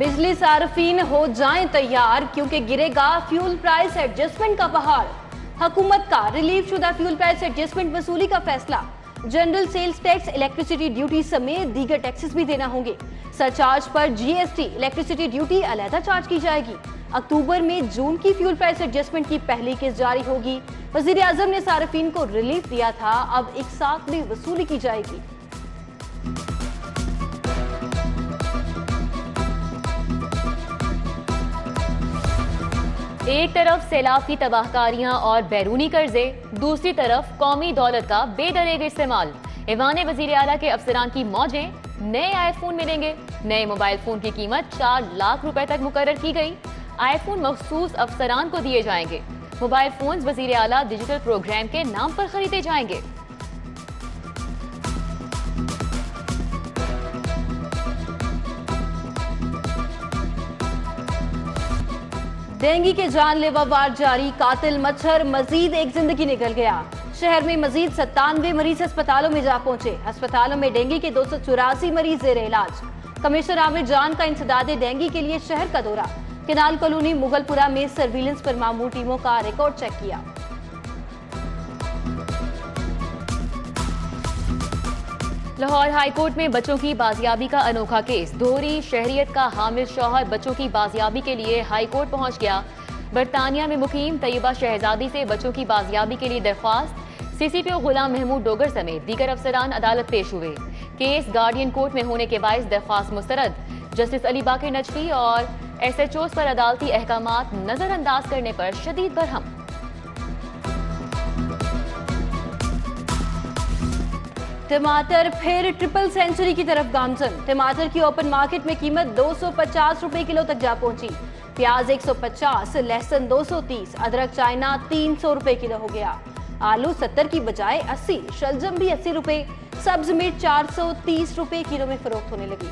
बिजली सार्फिन हो जाएं तैयार क्योंकि गिरेगा फ्यूल प्राइस एडजस्टमेंट का पहाड़। हुकूमत का रिलीफ शुदा फ्यूल प्राइस एडजस्टमेंट वसूली का फैसला। General sales tax, electricity duty समेत दीगर टैक्सेस भी देना होंगे। सरचार्ज पर जीएसटी, इलेक्ट्रिसिटी ड्यूटी अलहदा चार्ज की जाएगी। अक्टूबर में जून की फ्यूल प्राइस एडजस्टमेंट की पहली किस्त जारी होगी। वजीर आजम ने सार्फिन को रिलीफ दिया था, अब एक साथ में वसूली की जाएगी। एक तरफ सैलाब की तबाहकारियां और बैरूनी कर्जे, दूसरी तरफ कौमी दौलत का बेदरेग इस्तेमाल। ऐवान वजीर आला के अफसरान की मौजें, नए आईफोन मिलेंगे। नए मोबाइल फोन की कीमत 4 लाख रुपए तक मुकर्रर की गई। आईफोन मखसूस अफसरान को दिए जाएंगे। मोबाइल फोन वजीर आला डिजिटल प्रोग्राम के नाम पर खरीदे जाएंगे। डेंगू के जानलेवा वार जारी, कातिल मच्छर मजीद एक जिंदगी निकल गया। शहर में मजीद 97 मरीज अस्पतालों में जा पहुंचे। अस्पतालों में डेंगू के 284 मरीज जेर इलाज। कमिश्नर आमिर जान का इंसदादे डेंगू के लिए शहर का दौरा। केनाल कॉलोनी मुगलपुरा में सर्विलेंस पर मामूर टीमों का रिकॉर्ड चेक किया। लाहौर हाईकोर्ट में बच्चों की बाजियाबी का अनोखा केस। दोहरी शहरियत का हामिल शौहर बच्चों की बाजियाबी के लिए हाईकोर्ट पहुंच गया। बरतानिया में मुकीम तैयबा शहजादी से बच्चों की बाजियाबी के लिए दरख्वास्त। सीसीपीओ गुलाम महमूद डोगर समेत दीगर अफसरान अदालत पेश हुए। केस गार्डियन कोर्ट में होने के बायस दरख्वास्त मुस्तरद। जस्टिस अली बाकर नजफी और एसएचओज पर अदालती अहकामात नजरअंदाज करने पर शदीद बरहम। टमाटर फिर ट्रिपल सेंचुरी की तरफ गामजन। टमाटर की ओपन मार्केट में कीमत 250 रुपए किलो तक जा पहुंची। प्याज 150, लहसुन 230, अदरक चाइना 300 रुपए किलो हो गया। आलू 70 की बजाय 80, शलजम भी 80 रुपए, सब्ज मिर्च 430 रुपए किलो में फरोख्त होने लगी।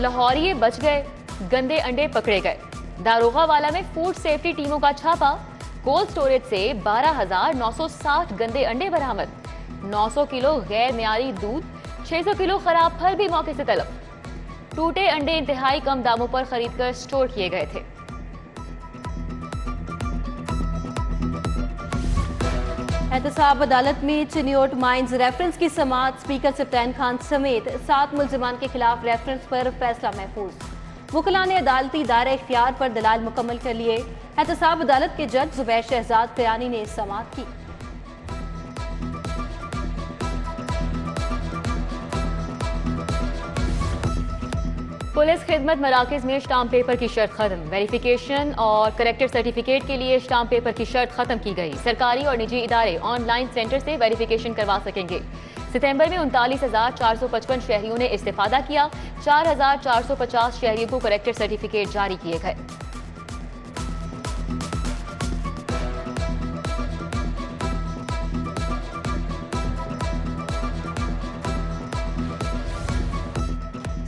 लाहौरिये बच गए, गंदे अंडे पकड़े गए। दारोगा वाला में फूड सेफ्टी टीमों का छापा। कोल्ड स्टोरेज से 12,960 गंदे अंडे बरामद। 900 किलो गैर मियारी दूध, 600 किलो खराब फल भी मौके से तलब। टूटे अंडे इंतहाई कम दामों पर खरीदकर स्टोर किए गए थे। एहतसाब अदालत में चिन्योट माइंस रेफरेंस की समाअत। स्पीकर सप्तान खान समेत 7 मुल्जिमान के खिलाफ रेफरेंस पर फैसला महफूज। वकला ने अदालती दायरा इख्तियार पर दलाल मुकम्मल कर लिए। एहतसाब अदालत के जज जुबैर शहजाद कयानी ने समाअत की। पुलिस खिदमत मराकज में स्टाम्प पेपर की शर्त खत्म। वेरिफिकेशन और करेक्टर सर्टिफिकेट के लिए स्टाम्प पेपर की शर्त खत्म की गई। सरकारी और निजी इदारे ऑनलाइन सेंटर से वेरिफिकेशन करवा सकेंगे। सितंबर में 39,455 शहरियों ने इस्तेफादा किया। 4,450 शहरियों को करेक्टर सर्टिफिकेट जारी किए गए।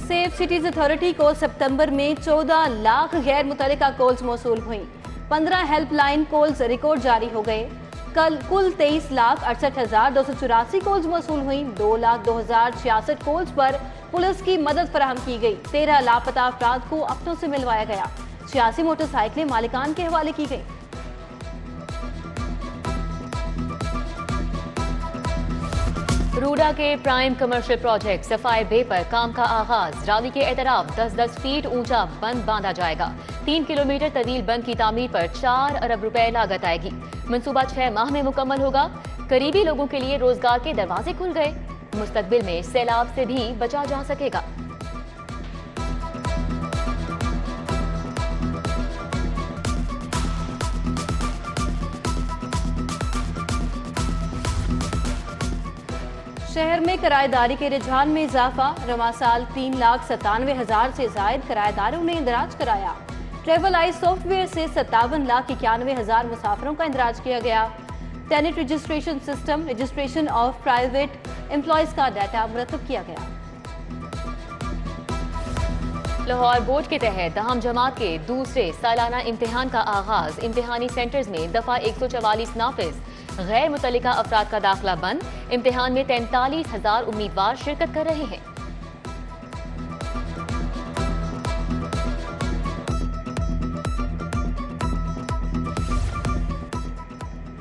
सेफ सिटीज अथॉरिटी को सितंबर में 14 लाख गैर मुतल्लिका कॉल्स मौसूल हुई। 15 हेल्पलाइन कॉल्स रिकॉर्ड जारी हो गए। कल कुल 23,68,284 कॉल्स मौसूल हुई। 2,02,066 कॉल्स पर पुलिस की मदद फराहम की गई। 13 लापता अफराद को अपनों से मिलवाया गया। 86 मोटरसाइकिलें मालिकान के हवाले की गई। रूडा के प्राइम कमर्शियल प्रोजेक्ट सफाई बे पर काम का आगाज। रावी के एतराफ 10-10 फीट ऊंचा बंद बांधा जाएगा। 3 किलोमीटर तवील बंद की तामीर पर 4 अरब रुपए लागत आएगी। मंसूबा 6 माह में मुकम्मल होगा। करीबी लोगों के लिए रोजगार के दरवाजे खुल गए। मुस्तकबिल में सैलाब से भी बचा जा सकेगा। शहर में किराएदारी के रुझान में इजाफा। रवा साल 3,97,000 से जायद किराएदारों ने इंदराज कराया। ट्रेवल आई सॉफ्टवेयर से 57,91,000 मुसाफिरों का इंदराज किया गया। Tenant registration system, registration of private employees का डाटा मुरतब किया गया। लाहौर बोर्ड के तहत दहम जमात के दूसरे सालाना इम्तिहान का आगाज। इम्तिहानी सेंटर्स में दफा 144 नाफिज। गैर मुतल्लिका अफराद का दाखिला बंद। इम्तिहान में 43,000 उम्मीदवार शिरकत कर रहे हैं।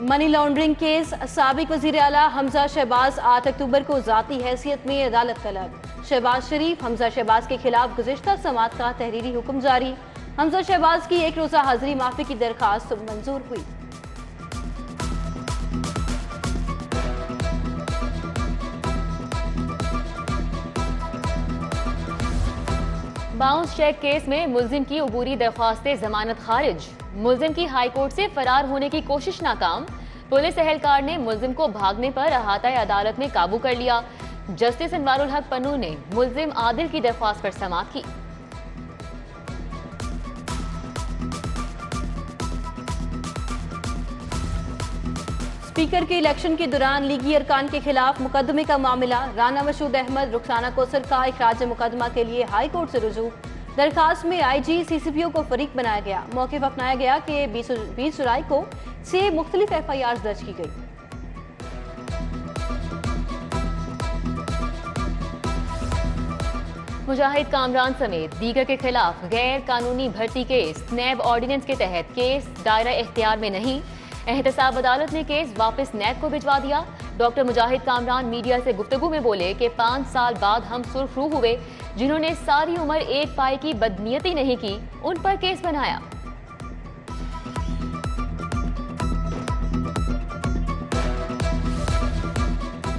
मनी लॉन्ड्रिंग केस, साबिक वजीर आला हमजा शहबाज 8 अक्टूबर को जाती हैसियत में अदालत तलब। शहबाज शरीफ, हमजा शहबाज के खिलाफ गुज़िश्ता समात का तहरीरी हुक्म जारी। हमजा शहबाज की 1 रोज़ा हाजिरी माफी की दरखास्त मंजूर हुई। बाउंस चेक केस में मुल्जिम की अबूरी दरख्वास्त जमानत खारिज। मुल्जिम की हाईकोर्ट से फरार होने की कोशिश नाकाम। पुलिस एहलकार ने मुल्जिम को भागने पर अहाता अदालत में काबू कर लिया। जस्टिस अनवारुल हक पन्नू ने मुल्जिम आदिल की दरख्वास्त पर समाअत की। स्पीकर के इलेक्शन के दौरान लीगी अरकान के खिलाफ मुकदमे का मामला, राना मशहूद अहमद, रुखसाना कौसर का इखराज मुकदमा के लिए हाई कोर्ट से रुजू। दरखास्त में IG CCPO को फरीक बनाया गया। मौके पर अपनाया गया कि 20 जुलाई को 6 मुख्तलिफ FIRs दर्ज की गई। मुजाहिद कामरान समेत दीगर के खिलाफ गैर कानूनी भर्ती केस, नैब ऑर्डिनेंस के तहत केस दायरा इख्तियार में नहीं। एहतसाब अदालत ने केस वापस नैब को भिजवा दिया। डॉक्टर मुजाहिद कामरान मीडिया से गुफ्तगू में बोले कि 5 साल बाद हम सुर्खरू हुए, जिन्होंने सारी उम्र एक पाई की बदनीयती नहीं की, उन पर केस बनाया।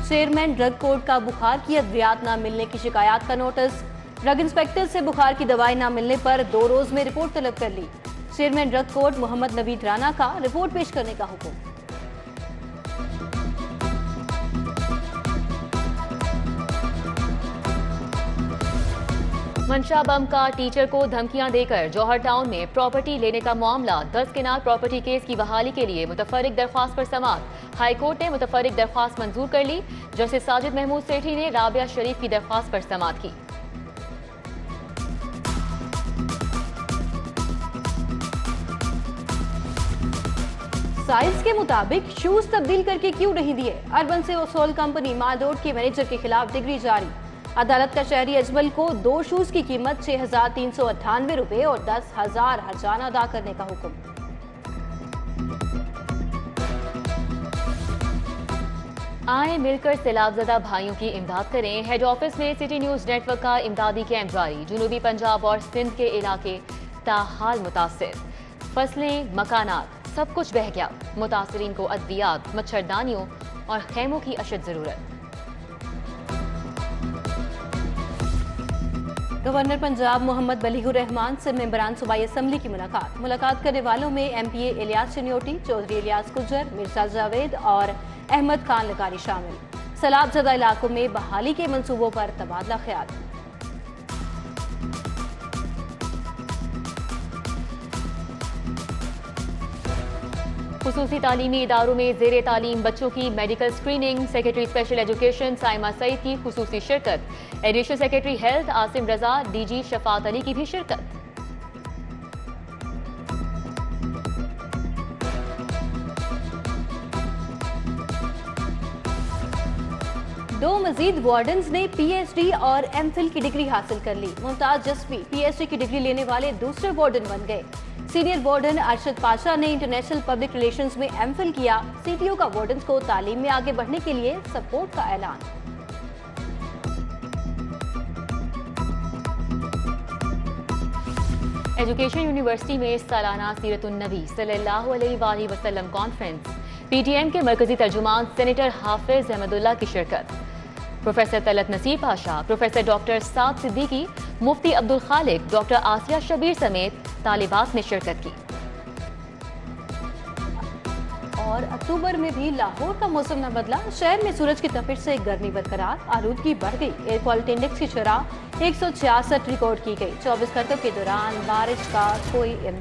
चेयरमैन ड्रग कोर्ट का बुखार की अद्वियात न मिलने की शिकायत का नोटिस। ड्रग इंस्पेक्टर से बुखार की दवाई न मिलने पर 2 रोज में रिपोर्ट तलब कर ली। Chairman drug court Mohammad Naveed Rana का रिपोर्ट पेश करने का हुक्म। मंशा बम का टीचर को धमकियां देकर जौहर टाउन में प्रॉपर्टी लेने का मामला, 10 केनाल प्रॉपर्टी केस की बहाली के लिए मुतफर्रिक दरख्वास्त पर समाअत। हाईकोर्ट ने मुतफर्रिक दरख्वास्त मंजूर कर ली। जस्टिस साजिद महमूद सेठी ने राबिया शरीफ की दरख्वास्त पर समाअत की। साइज के मुताबिक शूज तब्दील करके क्यों नहीं दिए? अर्बन से वसूल कंपनी मालरोड के मैनेजर के खिलाफ डिग्री जारी। अदालत का शहरी अजमल को 2 शूज की कीमत 6,398 रुपए और 10,000 हर्जाना अदा करने का हुक्म। आए मिलकर सैलाबज़दा भाइयों की इमदाद करें। हेड ऑफिस में सिटी न्यूज नेटवर्क का इमदादी कैंप जारी। जुनूबी पंजाब और सिंध के इलाके ताहाल मुतासिर। फसलें, मकानात सब कुछ बह गया। मुतासरीन को अद्वियात, मच्छरदानियों और खैमों की अशद जरूरत। गवर्नर पंजाब मोहम्मद बलीहुर रहमान से मेंबरान सूबाई असम्बली की मुलाकात करने वालों में MPA इलियास चनियोटी, चौधरी इलियास गुज्जर, मिर्जा जावेद और अहमद खान लगारी शामिल। सैलाबज़दा इलाकों में बहाली के मंसूबों पर तबादला ख्याल। खुसूसी तालीमी इदारों में ज़ेरे तालीम बच्चों की medical screening. Secretary special education Saima Saeed की खुसूसी शिरकत। Additional secretary health Asim Raza, DG Shafaat Ali की भी शिरकत। दो मजीद वार्डन्स ने PhD और MPhil की डिग्री हासिल कर ली। मुमताज जसवी PhD की डिग्री लेने वाले दूसरे वार्डन बन गए। सीनियर वार्डन अरशद पाशा ने इंटरनेशनल पब्लिक रिलेशंस में MPhil किया। CTO का वार्डन्स को तालीम में आगे बढ़ने के लिए सपोर्ट का ऐलान। एजुकेशन यूनिवर्सिटी में सालाना सीरतुन नबी सल्लल्लाहु अलैहि वसल्लम कॉन्फ्रेंस। PTM के मरकजी तर्जुमान सेनेटर हाफिज अहमदुल्लाह की शिरकत। Professor Talat Naseer Pasha, professor doctor Saad Siddiqui, Mufti Abdul Khaliq, doctor आसिया शबीर समेत तालिबात ने शिरकत की। और अक्टूबर में भी लाहौर का मौसम न बदला। शहर में सूरज की तपिश से गर्मी बरकरार, आलूदगी बढ़ गई। एयर क्वालिटी इंडेक्स की शरह 166 रिकॉर्ड की गई। 24 घंटों के दौरान बारिश का कोई